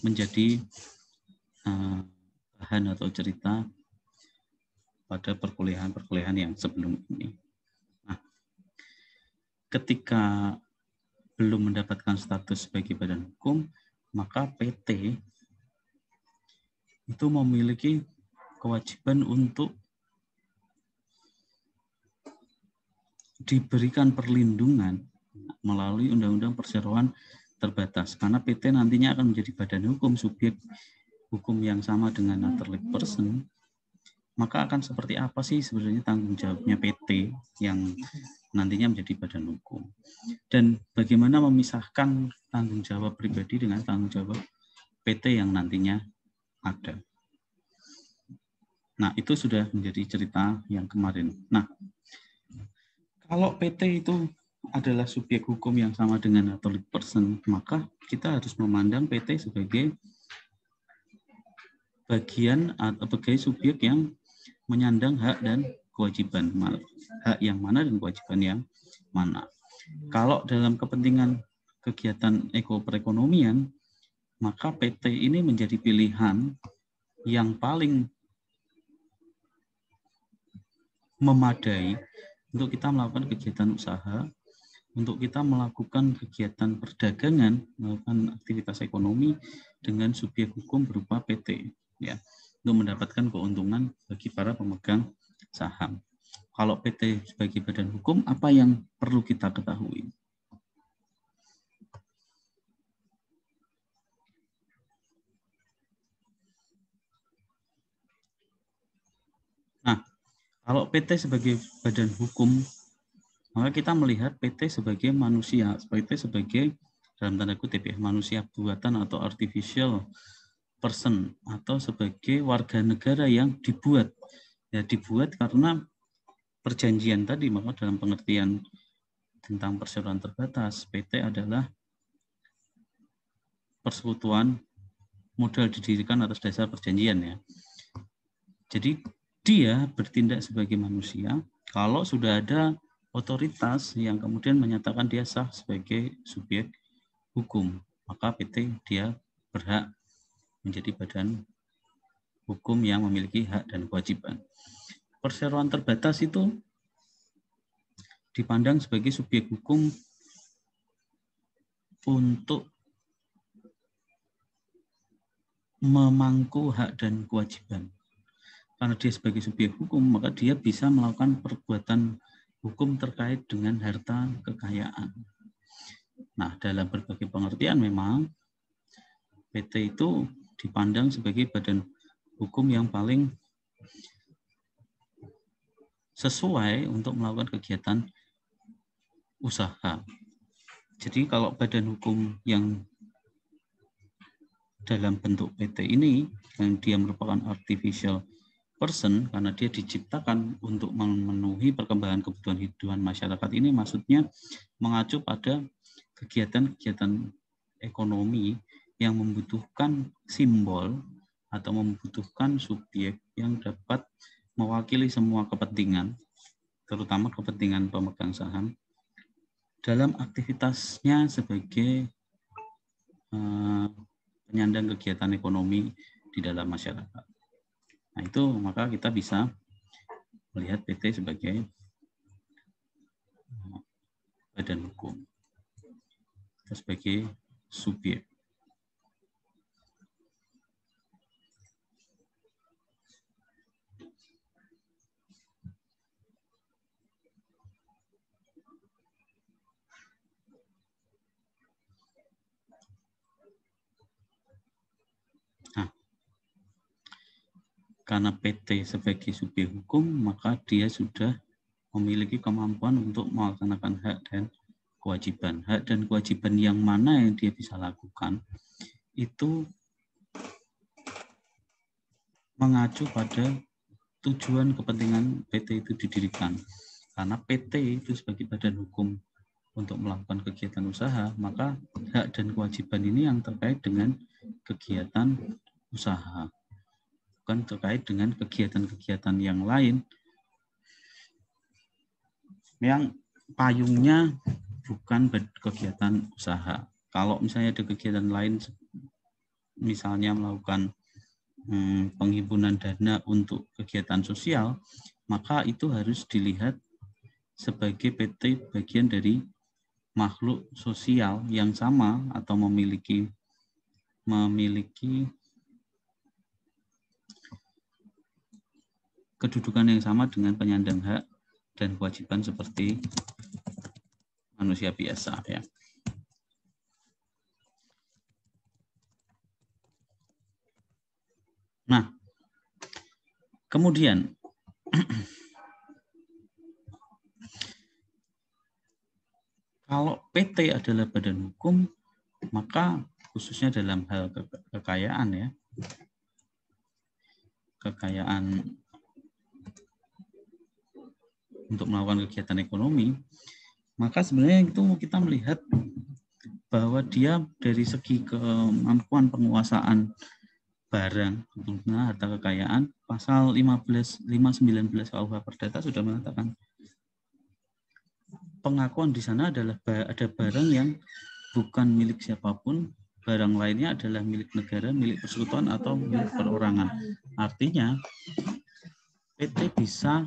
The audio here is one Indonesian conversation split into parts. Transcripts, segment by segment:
menjadi bahan atau cerita pada perkuliahan yang sebelum ini. Nah, ketika belum mendapatkan status sebagai badan hukum, maka PT itu memiliki kewajiban untuk diberikan perlindungan melalui Undang-Undang Perseroan Terbatas, karena PT nantinya akan menjadi badan hukum, subjek hukum yang sama dengan another legal person. Maka akan seperti apa sih sebenarnya tanggung jawabnya PT yang nantinya menjadi badan hukum, dan bagaimana memisahkan tanggung jawab pribadi dengan tanggung jawab PT yang nantinya ada. Nah, itu sudah menjadi cerita yang kemarin. Nah, kalau PT itu adalah subjek hukum yang sama dengan another legal person, maka kita harus memandang PT sebagai bagian atau sebagai subjek yang menyandang hak dan kewajiban. Hak yang mana dan kewajiban yang mana. Kalau dalam kepentingan kegiatan perekonomian, maka PT ini menjadi pilihan yang paling memadai untuk kita melakukan kegiatan usaha, untuk kita melakukan kegiatan perdagangan, melakukan aktivitas ekonomi dengan subjek hukum berupa PT, ya, untuk mendapatkan keuntungan bagi para pemegang saham. Kalau PT sebagai badan hukum, apa yang perlu kita ketahui? Nah, kalau PT sebagai badan hukum, maka kita melihat PT sebagai manusia, PT sebagai dalam tanda kutip ya, manusia buatan atau artificial person, atau sebagai warga negara yang dibuat. Ya, dibuat karena perjanjian tadi, maka dalam pengertian tentang perseroan terbatas, PT adalah persekutuan modal didirikan atas dasar perjanjian ya. Jadi dia bertindak sebagai manusia kalau sudah ada otoritas yang kemudian menyatakan dia sah sebagai subjek hukum, maka PT dia berhak menjadi badan hukum yang memiliki hak dan kewajiban. Perseroan terbatas itu dipandang sebagai subjek hukum untuk memangku hak dan kewajiban. Karena dia sebagai subjek hukum, maka dia bisa melakukan perbuatan hukum terkait dengan harta kekayaan. Nah, dalam berbagai pengertian memang PT itu dipandang sebagai badan hukum yang paling sesuai untuk melakukan kegiatan usaha. Jadi kalau badan hukum yang dalam bentuk PT ini, yang dia merupakan artificial person karena dia diciptakan untuk memenuhi perkembangan kebutuhan hidupan masyarakat ini, maksudnya mengacu pada kegiatan-kegiatan ekonomi yang membutuhkan simbol atau membutuhkan subjek yang dapat mewakili semua kepentingan, terutama kepentingan pemegang saham, dalam aktivitasnya sebagai penyandang kegiatan ekonomi di dalam masyarakat. Nah, itu maka kita bisa melihat PT sebagai badan hukum, sebagai subjek. Karena PT sebagai subjek hukum, maka dia sudah memiliki kemampuan untuk melaksanakan hak dan kewajiban. Hak dan kewajiban yang mana yang dia bisa lakukan, itu mengacu pada tujuan kepentingan PT itu didirikan. Karena PT itu sebagai badan hukum untuk melakukan kegiatan usaha, maka hak dan kewajiban ini yang terkait dengan kegiatan usaha, bukan terkait dengan kegiatan-kegiatan yang lain yang payungnya bukan kegiatan usaha. Kalau misalnya ada kegiatan lain misalnya melakukan penghimpunan dana untuk kegiatan sosial, maka itu harus dilihat sebagai PT bagian dari makhluk sosial yang sama atau memiliki kedudukan yang sama dengan penyandang hak dan kewajiban seperti manusia biasa, ya. Nah, kemudian kalau PT adalah badan hukum, maka khususnya dalam hal kekayaan, ya, kekayaan untuk melakukan kegiatan ekonomi, maka sebenarnya itu kita melihat bahwa dia dari segi kemampuan penguasaan barang, harta kekayaan, pasal 519 KUH Perdata sudah mengatakan pengakuan di sana adalah ada barang yang bukan milik siapapun, barang lainnya adalah milik negara, milik persekutuan atau milik perorangan. Artinya PT bisa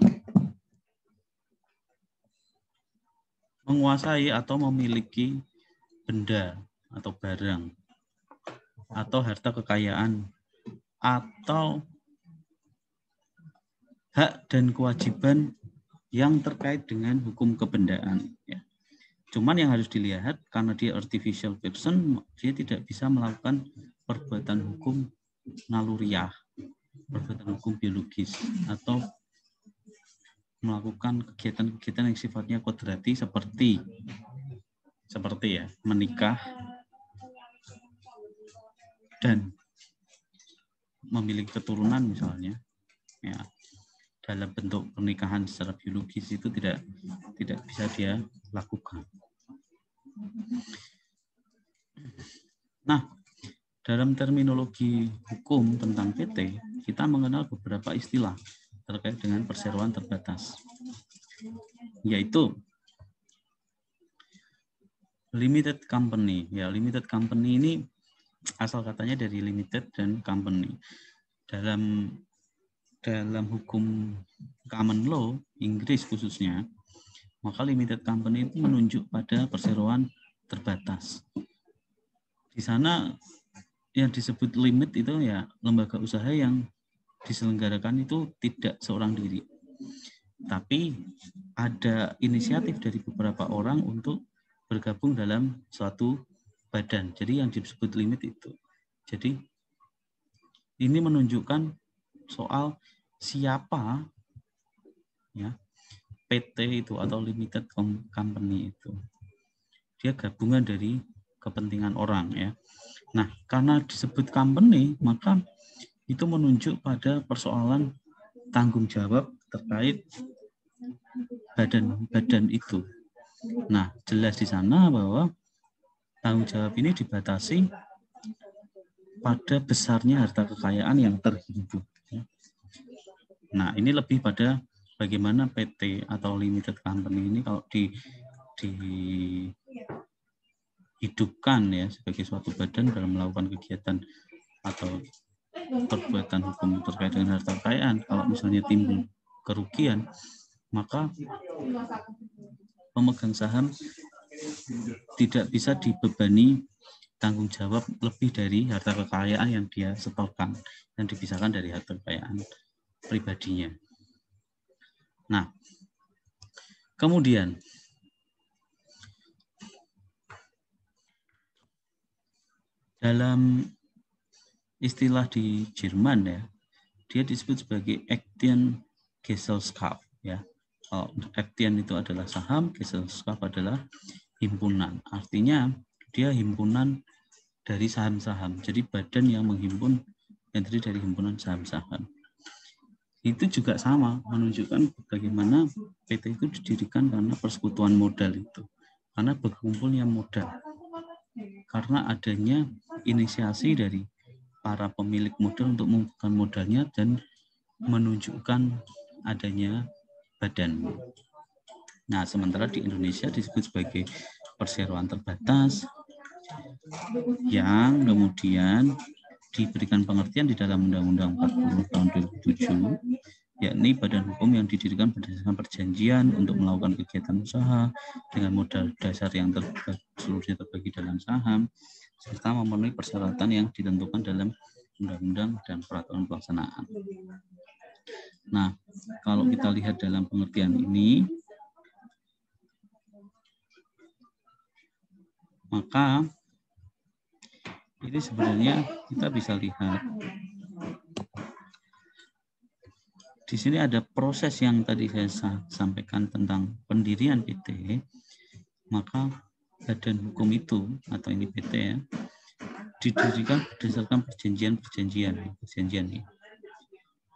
menguasai atau memiliki benda atau barang atau harta kekayaan atau hak dan kewajiban yang terkait dengan hukum kebendaan, ya. Cuman yang harus dilihat, karena dia artificial person, dia tidak bisa melakukan perbuatan hukum naluriah, perbuatan hukum biologis, atau melakukan kegiatan-kegiatan yang sifatnya kodrati seperti ya menikah dan memiliki keturunan misalnya, ya, dalam bentuk pernikahan secara biologis itu tidak bisa dia lakukan. Nah, dalam terminologi hukum tentang PT, kita mengenal beberapa istilah terkait dengan perseroan terbatas, yaitu limited company. Ya, limited company ini asal katanya dari limited dan company. Dalam hukum common law Inggris khususnya, maka limited company itu menunjuk pada perseroan terbatas. Di sana yang disebut limit itu ya lembaga usaha yang diselenggarakan itu tidak seorang diri, tapi ada inisiatif dari beberapa orang untuk bergabung dalam suatu badan. Jadi yang disebut limit itu. Jadi ini menunjukkan soal siapa, ya, PT itu atau limited company itu. Dia gabungan dari kepentingan orang, ya. Nah, karena disebut company, maka itu menunjuk pada persoalan tanggung jawab terkait badan itu. Nah, jelas di sana bahwa tanggung jawab ini dibatasi pada besarnya harta kekayaan yang terhimpun. Nah, ini lebih pada bagaimana PT atau limited company ini kalau dihidupkan, ya, sebagai suatu badan dalam melakukan kegiatan atau perbuatan hukum terkait dengan harta kekayaan. Kalau misalnya timbul kerugian, maka pemegang saham tidak bisa dibebani tanggung jawab lebih dari harta kekayaan yang dia setorkan dan dipisahkan dari harta kekayaan pribadinya. Nah, kemudian dalam istilah di Jerman, ya, dia disebut sebagai Aktiengesellschaft, ya. Aktien itu adalah saham, Gesellschaft adalah himpunan. Artinya dia himpunan dari saham-saham. Jadi badan yang menghimpun yang terdiri dari himpunan saham-saham. Itu juga sama, menunjukkan bagaimana PT itu didirikan karena persekutuan modal itu. Karena berkumpulnya modal. Karena adanya inisiasi dari para pemilik modal untuk mengumpulkan modalnya dan menunjukkan adanya badan. Nah, sementara di Indonesia disebut sebagai perseroan terbatas yang kemudian diberikan pengertian di dalam Undang-Undang 40 tahun 2007, yakni badan hukum yang didirikan berdasarkan perjanjian untuk melakukan kegiatan usaha dengan modal dasar yang seluruhnya terbagi dalam saham, serta memenuhi persyaratan yang ditentukan dalam undang-undang dan peraturan pelaksanaan. Nah, kalau kita lihat dalam pengertian ini, maka ini sebenarnya kita bisa lihat di sini ada proses yang tadi saya sampaikan tentang pendirian PT. Maka badan hukum itu atau ini PT ya didirikan berdasarkan perjanjian ini.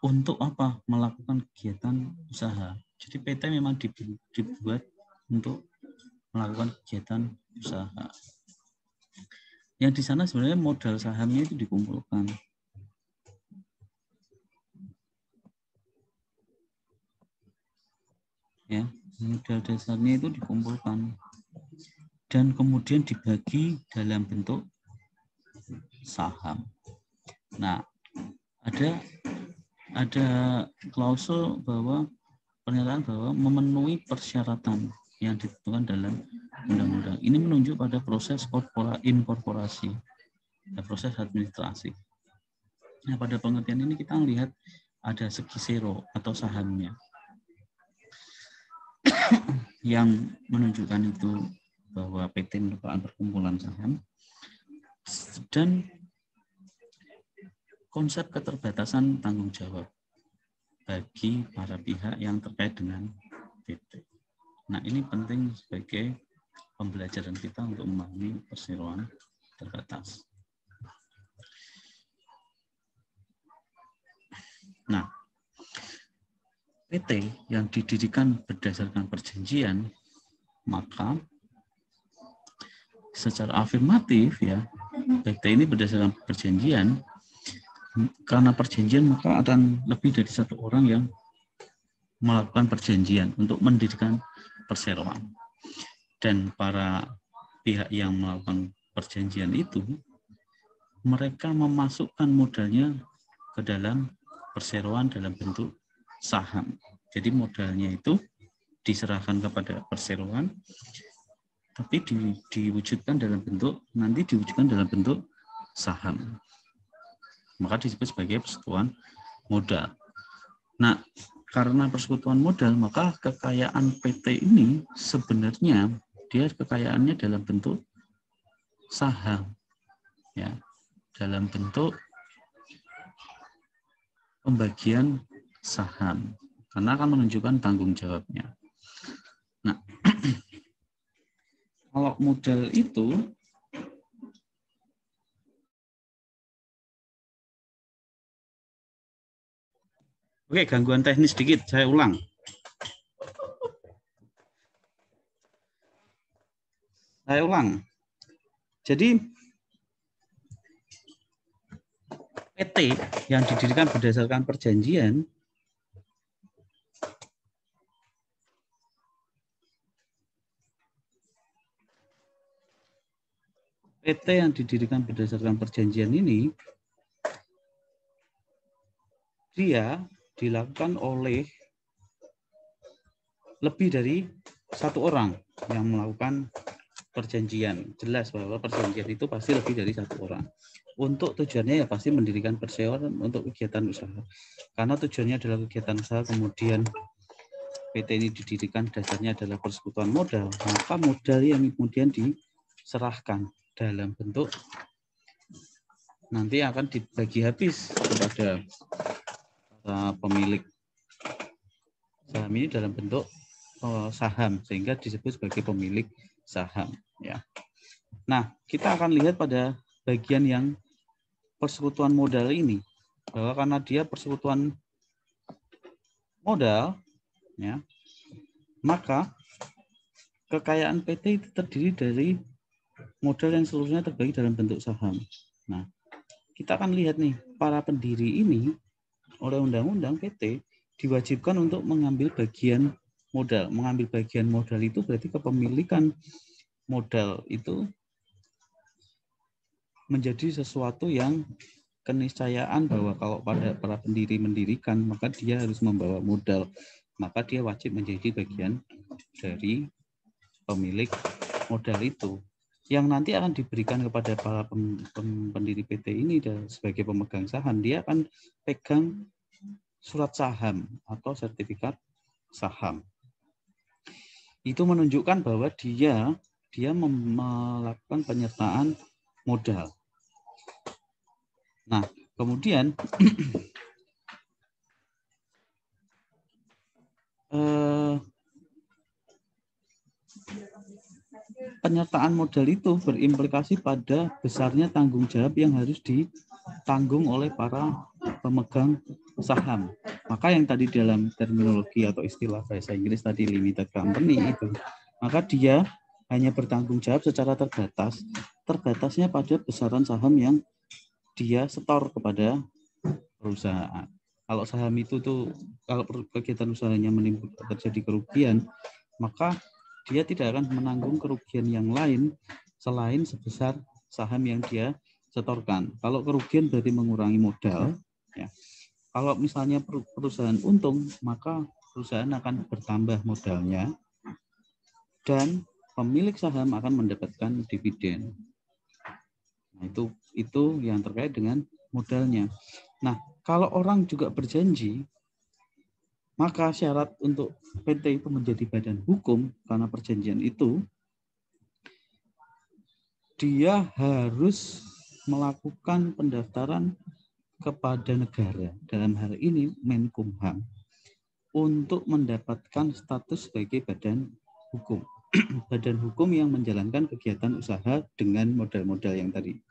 Untuk apa? Melakukan kegiatan usaha. Jadi PT memang dibuat untuk melakukan kegiatan usaha. Yang di sana sebenarnya modal sahamnya itu dikumpulkan. Ya, modal dasarnya itu dikumpulkan dan kemudian dibagi dalam bentuk saham. Nah, ada klausul bahwa pernyataan bahwa memenuhi persyaratan yang ditentukan dalam undang-undang. Ini menunjuk pada proses inkorporasi, proses administrasi. Nah, pada pengertian ini kita melihat ada segi zero atau sahamnya yang menunjukkan itu bahwa PT merupakan perkumpulan saham, dan konsep keterbatasan tanggung jawab bagi para pihak yang terkait dengan PT. Nah, ini penting sebagai pembelajaran kita untuk memahami perseroan terbatas. Nah, PT yang didirikan berdasarkan perjanjian, maka secara afirmatif ya, PT ini berdasarkan perjanjian, karena perjanjian maka akan lebih dari satu orang yang melakukan perjanjian untuk mendirikan perseroan. Dan para pihak yang melakukan perjanjian itu, mereka memasukkan modalnya ke dalam perseroan dalam bentuk saham. Jadi modalnya itu diserahkan kepada perseroan, tapi diwujudkan dalam bentuk saham. Maka disebut sebagai persekutuan modal. Nah, karena persekutuan modal, maka kekayaan PT ini sebenarnya dia kekayaannya dalam bentuk saham, ya, dalam bentuk pembagian saham, karena akan menunjukkan tanggung jawabnya. Nah, kalau modal itu oke, gangguan teknis sedikit, saya ulang. Jadi PT yang didirikan berdasarkan perjanjian ini dia dilakukan oleh lebih dari satu orang yang melakukan perjanjian. Jelas bahwa perjanjian itu pasti lebih dari satu orang. Untuk tujuannya ya pasti mendirikan perseroan untuk kegiatan usaha. Karena tujuannya adalah kegiatan usaha, kemudian PT ini didirikan dasarnya adalah persekutuan modal, maka modal yang kemudian diserahkan dalam bentuk nanti akan dibagi habis kepada pemilik saham ini dalam bentuk saham, sehingga disebut sebagai pemilik saham, ya. Nah, kita akan lihat pada bagian yang persekutuan modal ini, bahwa karena dia persekutuan modal, ya, maka kekayaan PT itu terdiri dari modal yang seluruhnya terbagi dalam bentuk saham. Nah, kita akan lihat nih, para pendiri ini oleh undang-undang PT diwajibkan untuk mengambil bagian modal. Mengambil bagian modal itu berarti kepemilikan modal itu menjadi sesuatu yang keniscayaan bahwa kalau pada para pendiri mendirikan, maka dia harus membawa modal. Maka dia wajib menjadi bagian dari pemilik modal itu, yang nanti akan diberikan kepada para pendiri PT ini sebagai pemegang saham. Dia akan pegang surat saham atau sertifikat saham. Itu menunjukkan bahwa dia melakukan penyertaan modal. Nah, kemudian penyertaan modal itu berimplikasi pada besarnya tanggung jawab yang harus ditanggung oleh para pemegang saham. Maka yang tadi dalam terminologi atau istilah bahasa Inggris tadi limited company itu, maka dia hanya bertanggung jawab secara terbatasnya pada besaran saham yang dia setor kepada perusahaan. Kalau saham itu kalau kegiatan usahanya terjadi kerugian, maka dia tidak akan menanggung kerugian yang lain selain sebesar saham yang dia setorkan. Kalau kerugian berarti mengurangi modal, ya. Kalau misalnya perusahaan untung, maka perusahaan akan bertambah modalnya dan pemilik saham akan mendapatkan dividen. Nah, itu yang terkait dengan modalnya. Nah, kalau orang juga berjanji, maka syarat untuk PT itu menjadi badan hukum karena perjanjian itu, dia harus melakukan pendaftaran kepada negara, dalam hal ini Menkumham, untuk mendapatkan status sebagai badan hukum. Badan hukum yang menjalankan kegiatan usaha dengan modal-modal yang tadi.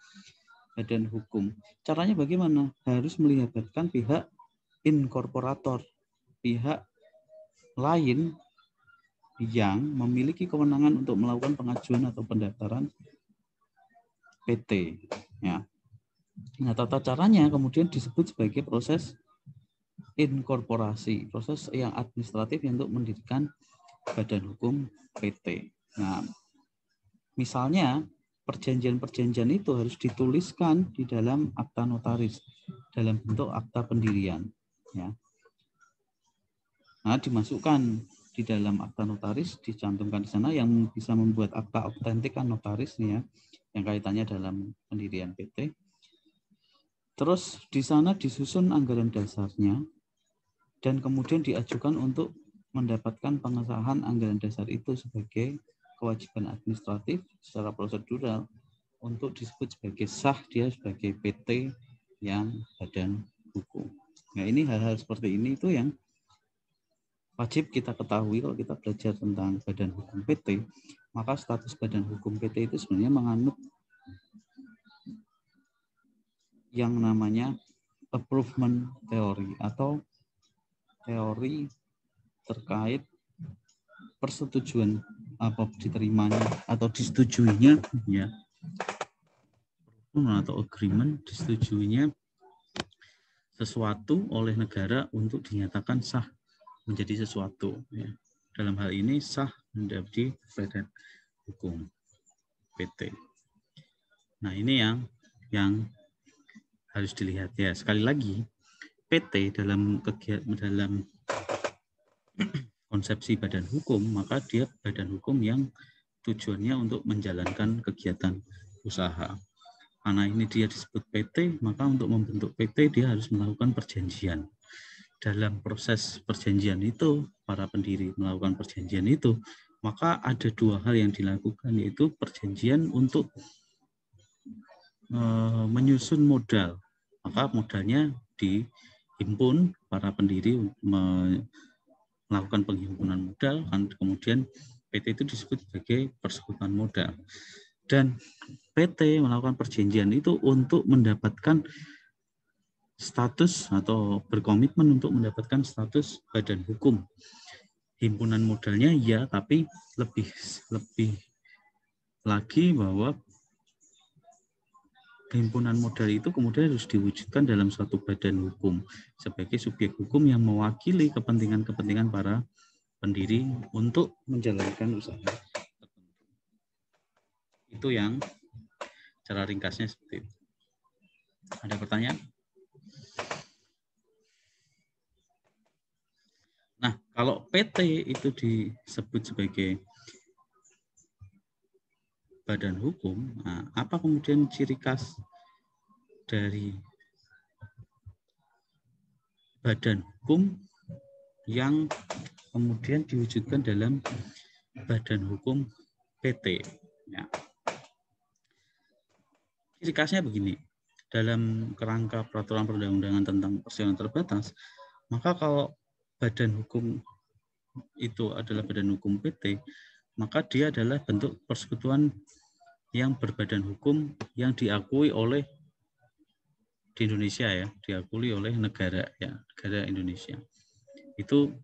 Badan hukum. Caranya bagaimana? Harus melibatkan pihak inkorporator, pihak lain yang memiliki kewenangan untuk melakukan pengajuan atau pendaftaran PT. Ya. Nah, tata caranya kemudian disebut sebagai proses inkorporasi, proses yang administratif untuk mendirikan badan hukum PT. Nah, misalnya perjanjian-perjanjian itu harus dituliskan di dalam akta notaris dalam bentuk akta pendirian. Ya. Nah, dimasukkan di dalam akta notaris, dicantumkan di sana yang bisa membuat akta autentik kan notaris nih ya, yang kaitannya dalam pendirian PT. Terus di sana disusun anggaran dasarnya dan kemudian diajukan untuk mendapatkan pengesahan anggaran dasar itu sebagai kewajiban administratif secara prosedural untuk disebut sebagai sah dia sebagai PT yang badan hukum. Nah, ini hal-hal seperti ini itu yang wajib kita ketahui kalau kita belajar tentang badan hukum PT, maka status badan hukum PT itu sebenarnya menganut yang namanya approvement theory atau teori terkait persetujuan apa diterimanya atau disetujuinya ya atau agreement disetujuinya sesuatu oleh negara untuk dinyatakan sah menjadi sesuatu ya. Dalam hal ini sah menjadi badan hukum PT. Nah, ini yang harus dilihat ya. Sekali lagi, PT dalam konsepsi badan hukum, maka dia badan hukum yang tujuannya untuk menjalankan kegiatan usaha. Karena ini dia disebut PT, maka untuk membentuk PT dia harus melakukan perjanjian. Dalam proses perjanjian itu, para pendiri melakukan perjanjian itu, maka ada dua hal yang dilakukan, yaitu perjanjian untuk menyusun modal. Maka modalnya dihimpun, para pendiri melakukan penghimpunan modal, dan kemudian PT itu disebut sebagai persekutuan modal. Dan PT melakukan perjanjian itu untuk mendapatkan status atau berkomitmen untuk mendapatkan status badan hukum. Himpunan modalnya ya, tapi lebih lagi bahwa himpunan modal itu kemudian harus diwujudkan dalam suatu badan hukum sebagai subjek hukum yang mewakili kepentingan-kepentingan para pendiri untuk menjalankan usaha. Itu yang cara ringkasnya seperti itu. Ada pertanyaan? Nah, kalau PT itu disebut sebagai badan hukum, nah, apa kemudian ciri khas dari badan hukum yang kemudian diwujudkan dalam badan hukum PT? Ya. Ciri khasnya begini, dalam kerangka peraturan perundang-undangan tentang persidangan terbatas, maka kalau badan hukum itu adalah badan hukum PT, maka dia adalah bentuk persekutuan yang berbadan hukum yang diakui oleh di Indonesia ya, diakui oleh negara ya, negara Indonesia. Itu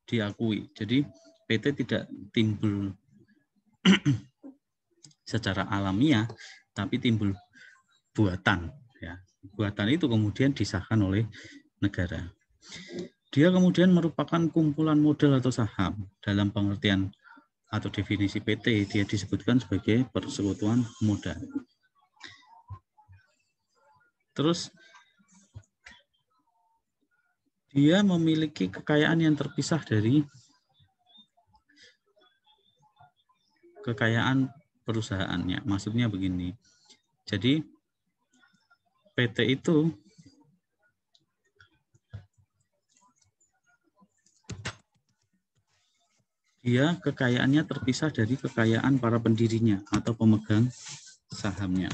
diakui. Jadi PT tidak timbul secara alamiah, tapi timbul buatan ya. Buatan itu kemudian disahkan oleh negara. Dia kemudian merupakan kumpulan modal atau saham. Dalam pengertian atau definisi PT, dia disebutkan sebagai persekutuan modal. Terus dia memiliki kekayaan yang terpisah dari kekayaan perusahaannya. Maksudnya begini. Jadi PT itu dia kekayaannya terpisah dari kekayaan para pendirinya atau pemegang sahamnya.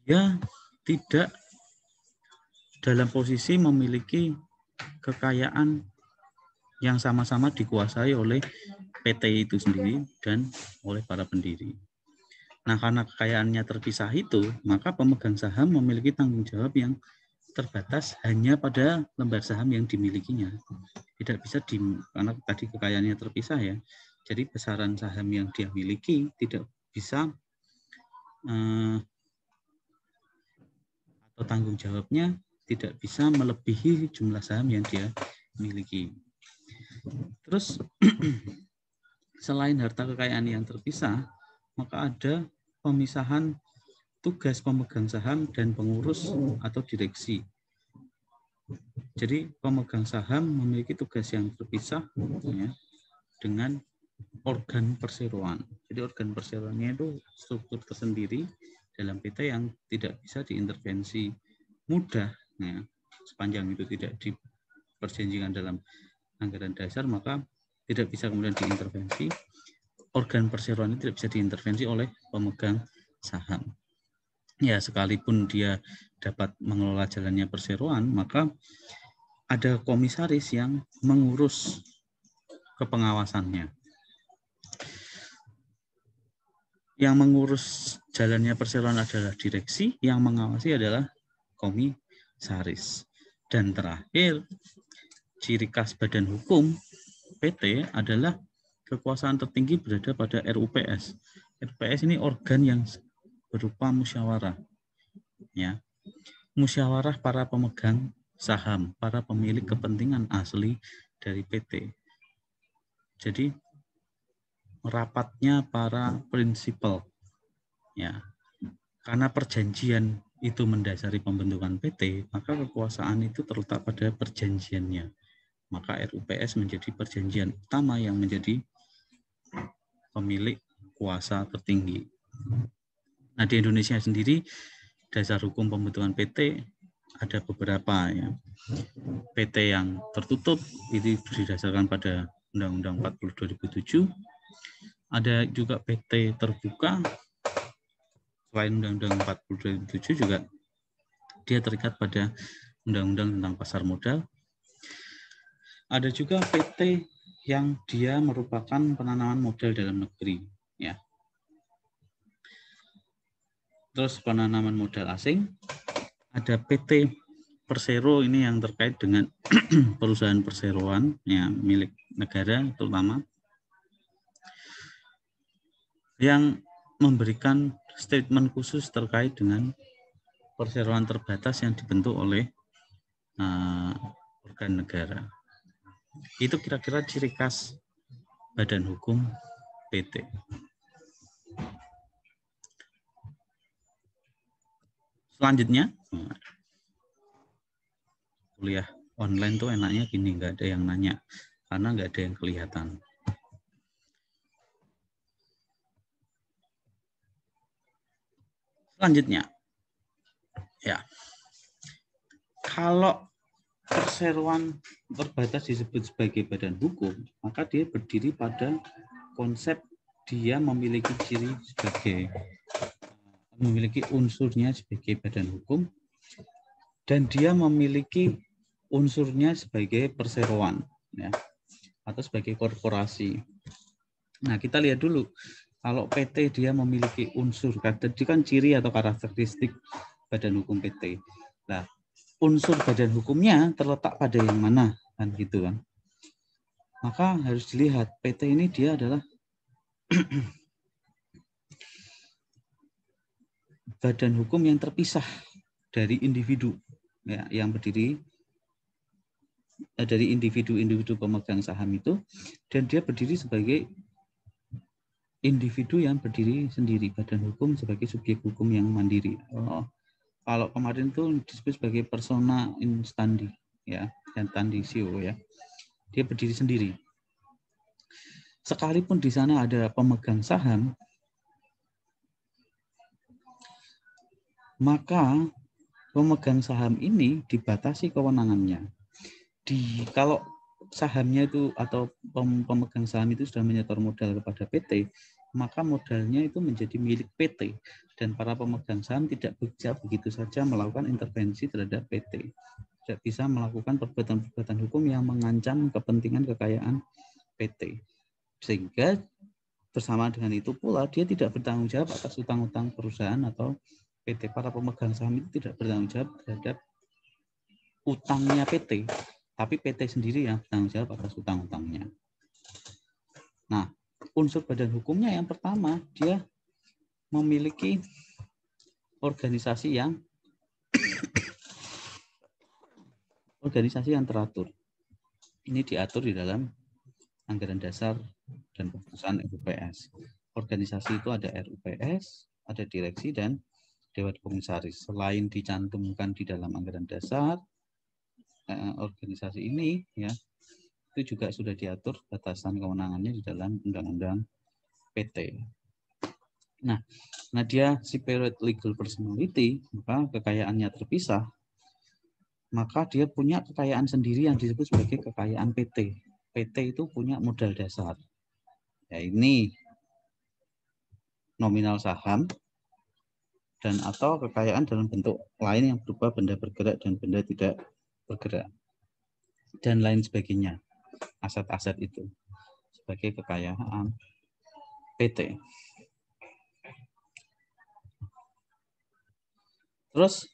Dia tidak dalam posisi memiliki kekayaan yang sama-sama dikuasai oleh PT itu sendiri dan oleh para pendiri. Nah, karena kekayaannya terpisah itu, maka pemegang saham memiliki tanggung jawab yang terbatas hanya pada lembar saham yang dimilikinya. Tidak bisa karena tadi kekayaannya terpisah ya. Jadi besaran saham yang dia miliki tidak bisa atau tanggung jawabnya tidak bisa melebihi jumlah saham yang dia miliki. Terus selain harta kekayaan yang terpisah, maka ada pemisahan tugas pemegang saham dan pengurus atau direksi. Jadi pemegang saham memiliki tugas yang terpisah ya, dengan organ perseroan. Jadi organ perseroannya itu struktur tersendiri dalam PT yang tidak bisa diintervensi mudah. Ya, sepanjang itu tidak diperjanjikan dalam anggaran dasar, maka tidak bisa kemudian diintervensi. Organ perseroan itu tidak bisa diintervensi oleh pemegang saham. Ya, sekalipun dia dapat mengelola jalannya perseroan, maka ada komisaris yang mengurus kepengawasannya. Yang mengurus jalannya perseroan adalah direksi, yang mengawasi adalah komisaris. Dan terakhir, ciri khas badan hukum PT adalah kekuasaan tertinggi berada pada RUPS. RUPS ini organ yang berupa musyawarah. Ya. Musyawarah para pemegang saham, para pemilik kepentingan asli dari PT. Jadi rapatnya para prinsipal. Ya. Karena perjanjian itu mendasari pembentukan PT, maka kekuasaan itu terletak pada perjanjiannya. Maka RUPS menjadi perjanjian utama yang menjadi pemilik kuasa tertinggi. Nah, di Indonesia sendiri dasar hukum pembentukan PT ada beberapa ya. PT yang tertutup itu didasarkan pada Undang-Undang 40 2007. Ada juga PT terbuka. Selain Undang-Undang 40 2007 juga dia terikat pada Undang-Undang tentang pasar modal. Ada juga PT yang dia merupakan penanaman modal dalam negeri, ya. Terus penanaman modal asing, ada PT Persero ini yang terkait dengan perusahaan perseroan ya milik negara terutama yang memberikan statement khusus terkait dengan perseroan terbatas yang dibentuk oleh organ negara. Itu kira-kira ciri khas badan hukum PT. Selanjutnya, kuliah online tuh enaknya gini, nggak ada yang nanya karena nggak ada yang kelihatan. Selanjutnya, ya, kalau perseroan terbatas disebut sebagai badan hukum, maka dia berdiri pada konsep dia memiliki ciri sebagai memiliki unsurnya sebagai badan hukum dan dia memiliki unsurnya sebagai perseroan, ya, atau sebagai korporasi. Nah, kita lihat dulu. Kalau PT dia memiliki unsur, tadi kan ciri atau karakteristik badan hukum PT. Nah, unsur badan hukumnya terletak pada yang mana, kan gitu kan? Maka harus dilihat PT ini dia adalah badan hukum yang terpisah dari individu, ya, yang berdiri dari individu-individu pemegang saham itu, dan dia berdiri sebagai individu yang berdiri sendiri, badan hukum sebagai subjek hukum yang mandiri. Kalau kemarin itu disebut sebagai persona instandi, ya, dan tandisio, ya, dia berdiri sendiri. Sekalipun di sana ada pemegang saham, maka pemegang saham ini dibatasi kewenangannya. Kalau sahamnya itu atau pemegang saham itu sudah menyetor modal kepada PT, maka modalnya itu menjadi milik PT dan para pemegang saham tidak bisa begitu saja melakukan intervensi terhadap PT. Tidak bisa melakukan perbuatan-perbuatan hukum yang mengancam kepentingan kekayaan PT. Sehingga bersama dengan itu pula dia tidak bertanggung jawab atas utang-utang perusahaan atau PT. Para pemegang saham itu tidak bertanggung jawab terhadap utangnya PT, tapi PT sendiri yang bertanggung jawab atas utang-utangnya. Nah, unsur badan hukumnya yang pertama, dia memiliki organisasi yang teratur. Ini diatur di dalam anggaran dasar dan keputusan RUPS. Organisasi itu ada RUPS, ada direksi dan dewan komisaris. Selain dicantumkan di dalam anggaran dasar, organisasi ini, ya, itu juga sudah diatur batasan kewenangannya di dalam undang-undang PT. Nah, dia separate legal personality, maka kekayaannya terpisah, maka dia punya kekayaan sendiri yang disebut sebagai kekayaan PT. PT itu punya modal dasar. Ya, ini nominal saham dan atau kekayaan dalam bentuk lain yang berupa benda bergerak dan benda tidak bergerak dan lain sebagainya. Aset-aset itu sebagai kekayaan PT. Terus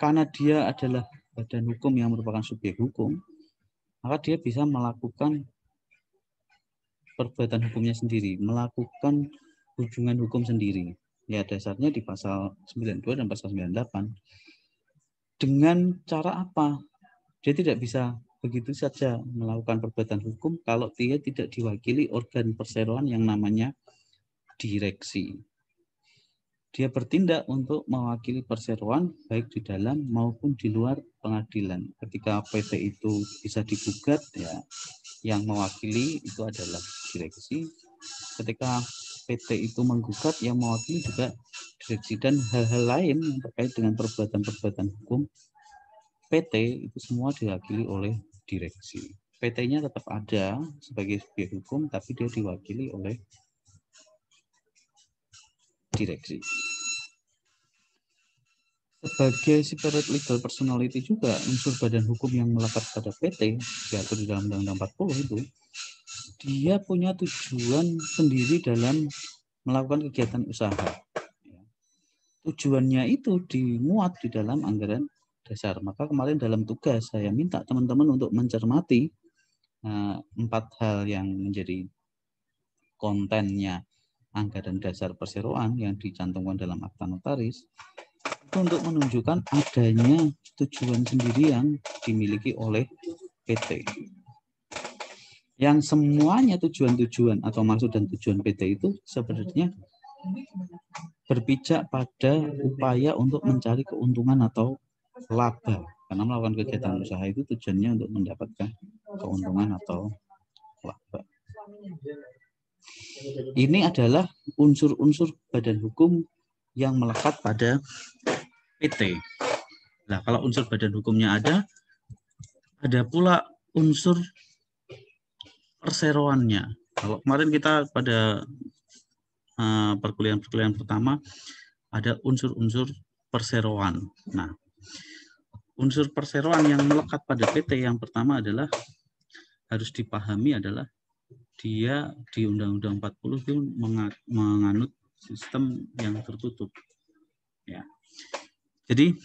karena dia adalah badan hukum yang merupakan subjek hukum, maka dia bisa melakukan perbuatan hukumnya sendiri, melakukan hubungan hukum sendiri. Ya, dasarnya di pasal 92 dan pasal 98. Dengan cara apa? Dia tidak bisa begitu saja melakukan perbuatan hukum kalau dia tidak diwakili organ perseroan yang namanya direksi. Dia bertindak untuk mewakili perseroan baik di dalam maupun di luar pengadilan. Ketika PT itu bisa digugat, ya, yang mewakili itu adalah direksi. Ketika PT itu menggugat, yang mewakili juga direksi, dan hal-hal lain yang terkait dengan perbuatan-perbuatan hukum PT itu semua diwakili oleh direksi. PT-nya tetap ada sebagai subjek hukum, tapi dia diwakili oleh direksi. Sebagai separate legal personality juga, unsur badan hukum yang melekat pada PT diatur di dalam Undang-Undang 40 itu, dia punya tujuan sendiri dalam melakukan kegiatan usaha. Tujuannya itu dimuat di dalam anggaran dasar. Maka kemarin dalam tugas saya minta teman-teman untuk mencermati 4 hal yang menjadi kontennya anggaran dasar perseroan yang dicantumkan dalam akta notaris, itu untuk menunjukkan adanya tujuan sendiri yang dimiliki oleh PT. Yang semuanya tujuan-tujuan atau maksud dan tujuan PT itu sebenarnya berpijak pada upaya untuk mencari keuntungan atau laba. Karena melakukan kegiatan usaha itu tujuannya untuk mendapatkan keuntungan atau laba. Ini adalah unsur-unsur badan hukum yang melekat pada PT. Nah, kalau unsur badan hukumnya ada pula unsur perseroannya. Kalau kemarin kita pada perkuliahan pertama ada unsur-unsur perseroan. Nah, unsur perseroan yang melekat pada PT yang pertama adalah harus dipahami adalah dia di Undang-Undang 40 itu menganut sistem yang tertutup. Ya. Jadi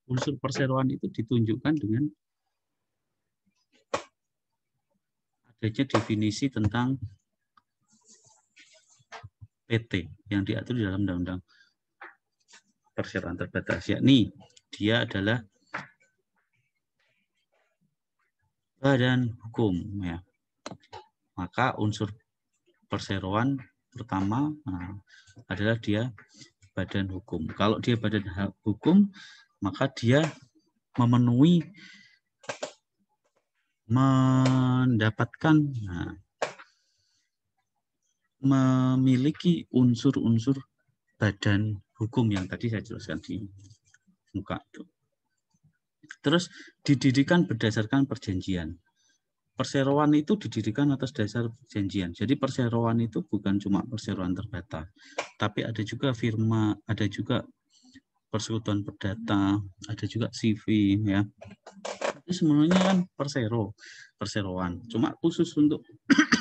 unsur perseroan itu ditunjukkan dengan adanya definisi tentang PT yang diatur di dalam Undang-Undang Perseroan Terbatas, yakni dia adalah badan hukum. Ya. Maka unsur perseroan pertama adalah dia badan hukum. Kalau dia badan hukum, maka dia memenuhi mendapatkan memiliki unsur-unsur badan hukum yang tadi saya jelaskan di muka itu. Terus didirikan berdasarkan perjanjian. Perseroan itu didirikan atas dasar perjanjian. Jadi perseroan itu bukan cuma perseroan terbatas, tapi ada juga firma, ada juga persekutuan perdata, ada juga CV, ya. Itu semuanya kan perseroan. Cuma khusus untuk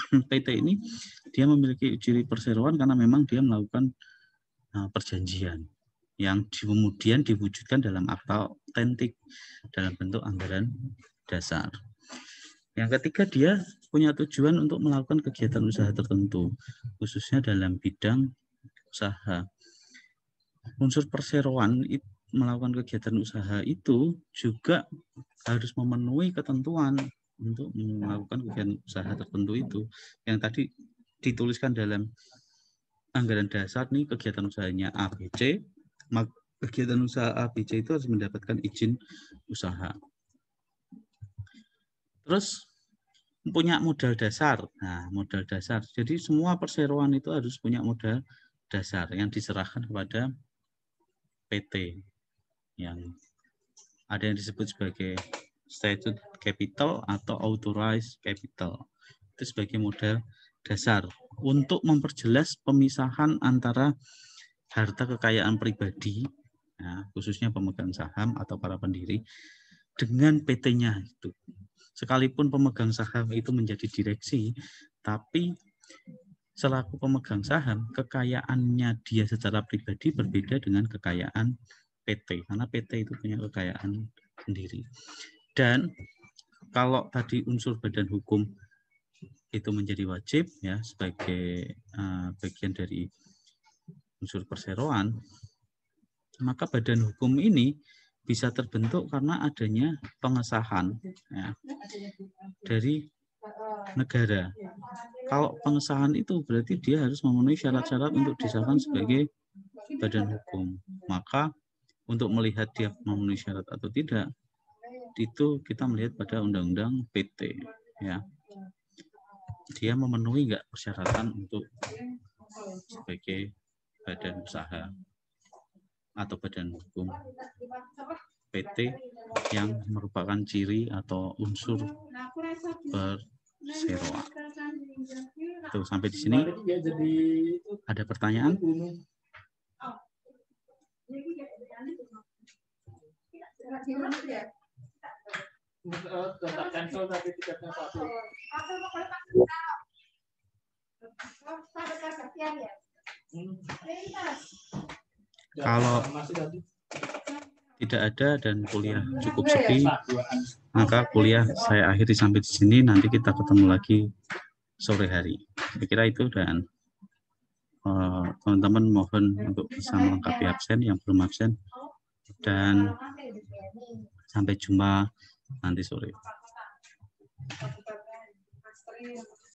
PT ini dia memiliki ciri perseroan karena memang dia melakukan perjanjian yang kemudian diwujudkan dalam akta autentik dalam bentuk anggaran dasar. Yang ketiga, dia punya tujuan untuk melakukan kegiatan usaha tertentu, khususnya dalam bidang usaha. Unsur perseroan melakukan kegiatan usaha itu juga harus memenuhi ketentuan untuk melakukan kegiatan usaha tertentu itu. Yang tadi dituliskan dalam anggaran dasar nih, kegiatan usahanya ABC, maka kegiatan usaha ABC itu harus mendapatkan izin usaha. Terus punya modal dasar. Nah, modal dasar. Jadi semua perseroan itu harus punya modal dasar yang diserahkan kepada PT. Yang ada yang disebut sebagai statute capital atau authorized capital. Itu sebagai modal dasar untuk memperjelas pemisahan antara harta kekayaan pribadi, ya, khususnya pemegang saham atau para pendiri, dengan PT-nya itu. Sekalipun pemegang saham itu menjadi direksi, tapi selaku pemegang saham, kekayaannya dia secara pribadi berbeda dengan kekayaan PT, karena PT itu punya kekayaan sendiri. Dan kalau tadi unsur badan hukum itu menjadi wajib, ya, sebagai bagian dari unsur perseroan, maka badan hukum ini bisa terbentuk karena adanya pengesahan, ya, dari negara. Kalau pengesahan itu berarti dia harus memenuhi syarat-syarat untuk disahkan sebagai badan hukum. Maka untuk melihat dia memenuhi syarat atau tidak, itu kita melihat pada undang-undang PT, ya. Dia memenuhi nggak persyaratan untuk sebagai badan usaha atau badan hukum PT yang merupakan ciri atau unsur perseroan. Tuh, sampai di sini ada pertanyaan? Kalau tidak ada dan kuliah cukup sepi, maka kuliah saya akhiri sampai di sini. Nanti kita ketemu lagi sore hari. Saya kira itu, dan teman-teman mohon untuk bisa melengkapi absen yang belum absen, dan sampai jumpa nanti sore.